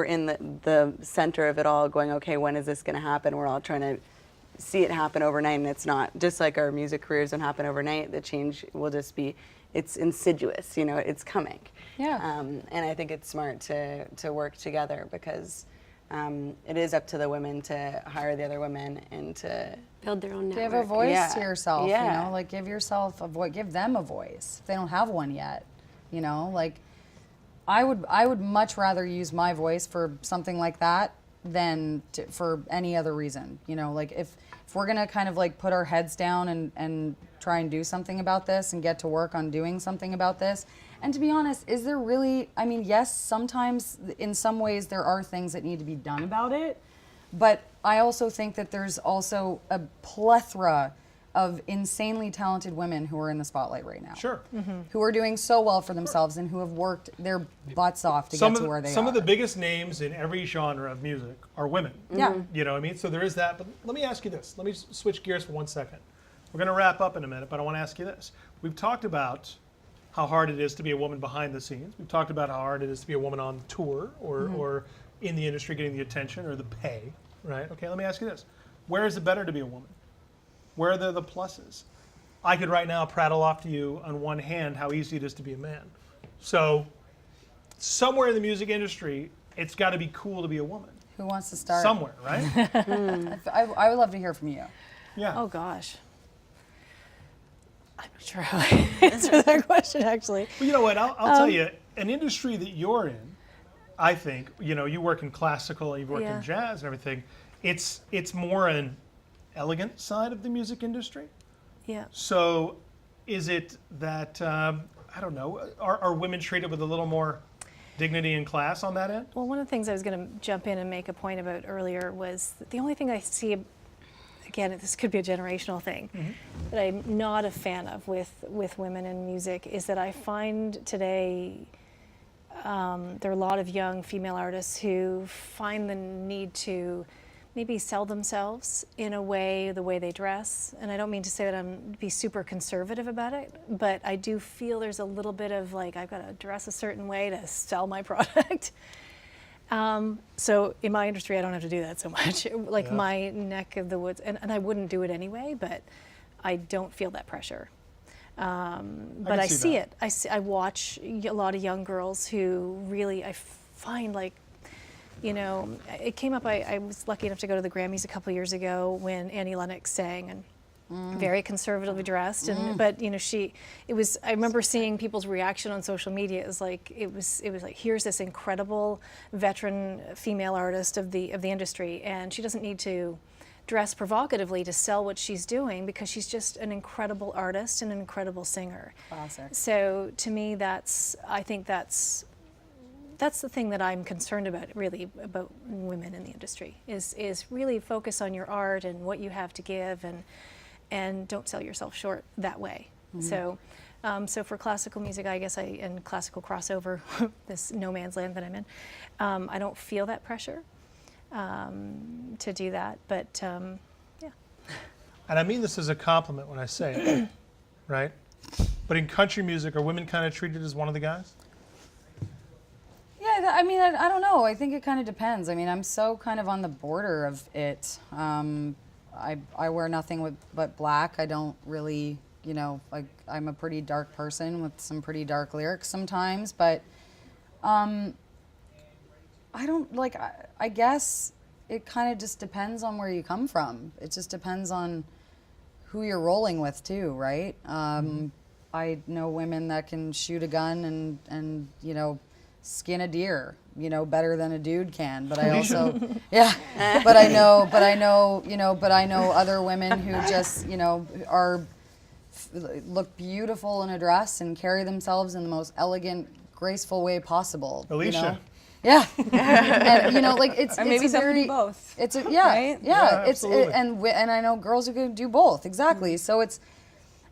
in the center of it all, going, okay, when is this gonna happen? We're all trying to see it happen overnight, and it's not. Just like our music careers don't happen overnight, the change will just be, it's insidious, you know, it's coming. Yeah. And I think it's smart to work together, because it is up to the women to hire the other women and to Build their own network. Give a voice Yeah. to yourself, Yeah. you know, like give yourself a voice, give them a voice if they don't have one yet, you know, like I would much rather use my voice for something like that than for any other reason. You know, like if we're gonna kind of like put our heads down and try and do something about this and get to work on doing something about this. And to be honest, is there really, I mean, yes, sometimes in some ways there are things that need to be done about it, but I also think that there's also a plethora of insanely talented women who are in the spotlight right now. Sure. Who are doing so well for themselves and who have worked their butts off to get to where they are. Some of the biggest names in every genre of music are women. Yeah. You know what I mean? So there is that. But let me ask you this. Let me switch gears for 1 second. We're going to wrap up in a minute, but I want to ask you this. We've talked about how hard it is to be a woman behind the scenes. We've talked about how hard it is to be a woman on tour or in the industry getting the attention or the pay, right? Okay, let me ask you this. Where is it better to be a woman? Where are the pluses? I could right now prattle off to you on one hand how easy it is to be a man. So somewhere in the music industry, it's got to be cool to be a woman. Who wants to start? Somewhere, right? I would love to hear from you. Yeah. Oh gosh. I'm not sure how I answer that question actually. Well, you know what? I'll tell you, an industry that you're in, I think, you know, you work in classical, you've worked Yeah. in jazz and everything. It's more an elegant side of the music industry. Yeah. So is it that, I don't know, are women treated with a little more dignity and class on that end? Well, one of the things I was going to jump in and make a point about earlier was that the only thing I see, again, this could be a generational thing, that I'm not a fan of with women in music is that I find today there are a lot of young female artists who find the need to maybe sell themselves in a way, the way they dress. And I don't mean to say that I'm be super conservative about it, but I do feel there's a little bit of like, I've got to dress a certain way to sell my product. So in my industry, I don't have to do that so much. Like Yeah. my neck of the woods, and I wouldn't do it anyway, but I don't feel that pressure. But can I see see that. it. I watch a lot of young girls who really, I find like, you know, it came up, I was lucky enough to go to the Grammys a couple years ago when Annie Lennox sang, and very conservatively dressed, and but you know, I remember seeing people's reaction on social media. It was like here's this incredible veteran female artist of the industry, and she doesn't need to dress provocatively to sell what she's doing because she's just an incredible artist and an incredible singer. Classic. So to me, I think that's the thing that I'm concerned about, really, about women in the industry, is really focus on your art and what you have to give, and don't sell yourself short that way. So for classical music, I guess, and classical crossover, this no man's land that I'm in, I don't feel that pressure to do that, but yeah. And I mean this as a compliment when I say it, right? But in country music, are women kind of treated as one of the guys? Yeah, I mean, I don't know. I think it kind of depends. I mean, I'm so kind of on the border of it. I wear nothing but black. I don't really, you know, like I'm a pretty dark person with some pretty dark lyrics sometimes, but I don't like, I guess it kind of just depends on where you come from. It just depends on who you're rolling with too, right? I know women that can shoot a gun and you know, skin a deer, you know, better than a dude can. But I also, yeah, but I know, you know, but I know other women who just, you know, look beautiful in a dress and carry themselves in the most elegant, graceful way possible. Alysha. You know? Yeah, and you know, like it's Or maybe it's a some very do both. It's a yeah, Right? Yeah, it's absolutely. and I know girls who can do both exactly. So it's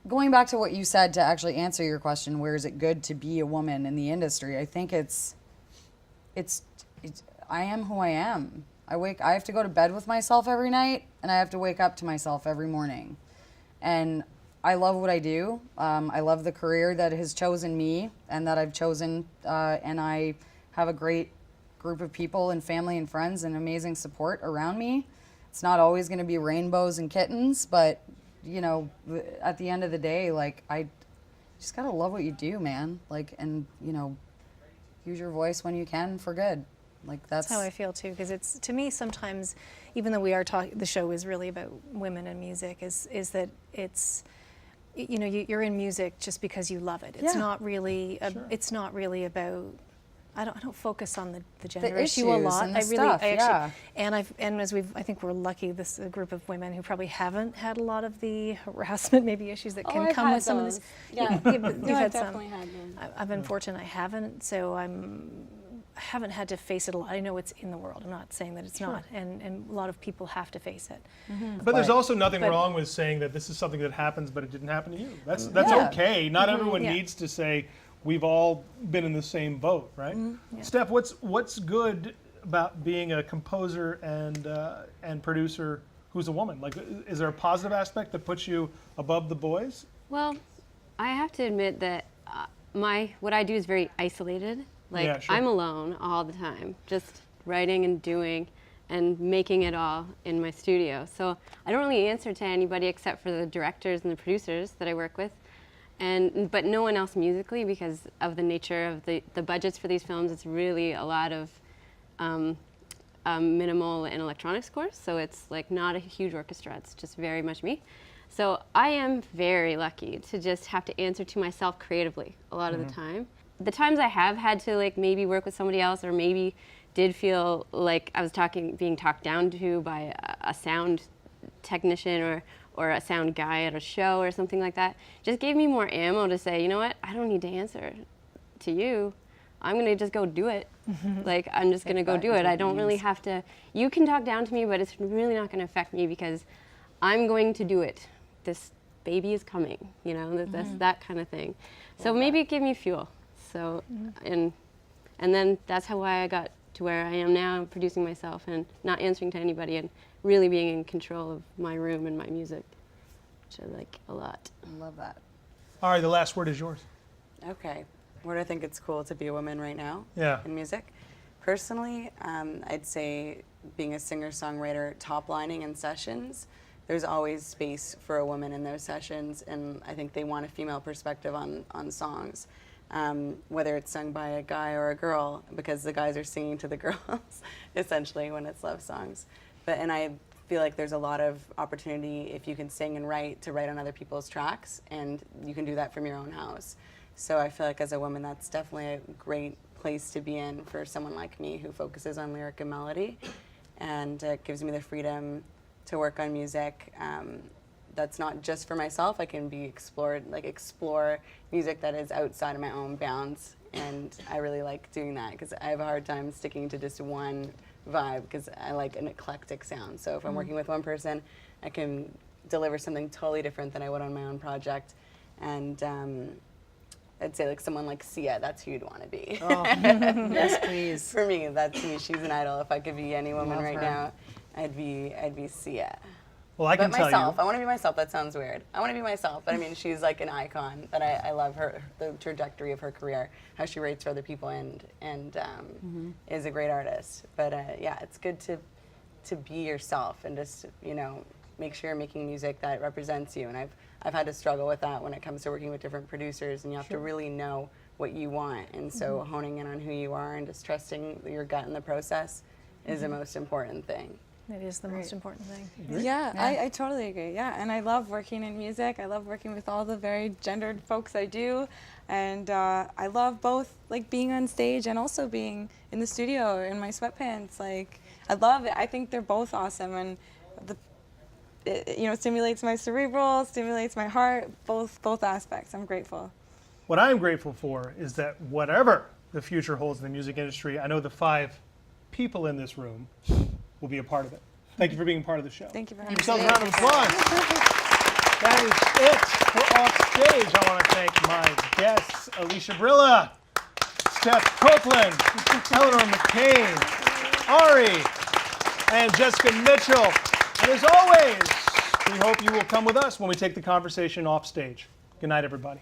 going back to what you said to actually answer your question. Where is it good to be a woman in the industry? I think it's I am who I am. I have to go to bed with myself every night, and I have to wake up to myself every morning, and I love what I do. I love the career that has chosen me and that I've chosen, and I have a great group of people and family and friends and amazing support around me. It's not always going to be rainbows and kittens, but you know, at the end of the day, like I just gotta love what you do, man. Like, and you know, use your voice when you can for good. Like that's That's how I feel too, because it's, to me, sometimes, even though we are talking, the show is really about women and music, is that it's, you know, you're in music just because you love it. It's Yeah. not really, Sure. it's not really about I don't focus on the gender issue a issues lot. and the I really, stuff, I actually, yeah. and as I think we're lucky. This a group of women who probably haven't had a lot of the harassment, maybe issues that can I've come had with some of this. those. Yeah. You've No, had I've some. definitely had them. I've been fortunate I haven't, so I haven't had to face it a lot. I know it's in the world. I'm not saying that it's not, and a lot of people have to face it. But there's also nothing But- wrong with saying that this is something that happens, but it didn't happen to you. That's Yeah. okay. Not everyone Yeah. needs to say we've all been in the same boat, right? Yeah. Steph, what's good about being a composer and producer who's a woman? Like, is there a positive aspect that puts you above the boys? Well, I have to admit that what I do is very isolated. Like, Yeah, sure. I'm alone all the time, just writing and doing and making it all in my studio. So I don't really answer to anybody except for the directors and the producers that I work with, but no one else musically, because of the nature of the budgets for these films. It's really a lot of minimal and electronic scores, so it's like not a huge orchestra. It's just very much me. So I am very lucky to just have to answer to myself creatively a lot of the time. The times I have had to like maybe work with somebody else, or maybe did feel like I was being talked down to by a sound technician or a sound guy at a show or something like that, just gave me more ammo to say, you know what, I don't need to answer to you. I'm gonna just go do it. Like, I'm just gonna go do it. I don't really have to, you can talk down to me, but it's really not gonna affect me because I'm going to do it. This baby is coming, you know, that's that kind of thing. So maybe it gave me fuel. So, and then that's why I got to where I am now, producing myself and not answering to anybody and really being in control of my room and my music, which I like a lot. I love that. All right, the last word is yours. Okay. Where do I think it's cool to be a woman right now Yeah. in music? Personally, I'd say being a singer-songwriter, top-lining in sessions, there's always space for a woman in those sessions, and I think they want a female perspective on songs, whether it's sung by a guy or a girl, because the guys are singing to the girls, essentially, when it's love songs. And I feel like there's a lot of opportunity if you can sing and write to write on other people's tracks, and you can do that from your own house. So I feel like as a woman, that's definitely a great place to be in for someone like me who focuses on lyric and melody, and it gives me the freedom to work on music that's not just for myself. I can explore music that is outside of my own bounds, and I really like doing that because I have a hard time sticking to just one vibe because I like an eclectic sound. So if I'm working with one person, I can deliver something totally different than I would on my own project, and I'd say like someone like Sia, that's who you'd want to be. Oh, yes, please. For me, that's me. She's an idol. If I could be any woman Love right her. now, I'd be Sia. Well, I can But tell myself, you. I want to be myself. That sounds weird. I want to be myself, but I mean, she's like an icon. That I love her, the trajectory of her career, how she writes for other people, and is a great artist. But yeah, it's good to be yourself and just make sure you're making music that represents you. And I've had to struggle with that when it comes to working with different producers, and you have to really know what you want. And so honing in on who you are and just trusting your gut in the process is the most important thing. It is the most important thing. Yeah, I totally agree. Yeah, and I love working in music. I love working with all the very gendered folks I do, and I love both like being on stage and also being in the studio in my sweatpants. Like, I love it. I think they're both awesome, and it stimulates my cerebral, stimulates my heart. Both aspects. I'm grateful. What I'm grateful for is that whatever the future holds in the music industry, I know the 5 people in this room will be a part of it. Thank you for being part of the show. Thank you for having Give me. yourselves a round of applause. That is it for Offstage. I want to thank my guests, Alysha Brilla, Steph Copeland, Eleanor McCain, Ari, and Jessica Mitchell. And as always, we hope you will come with us when we take the conversation off stage. Good night, everybody.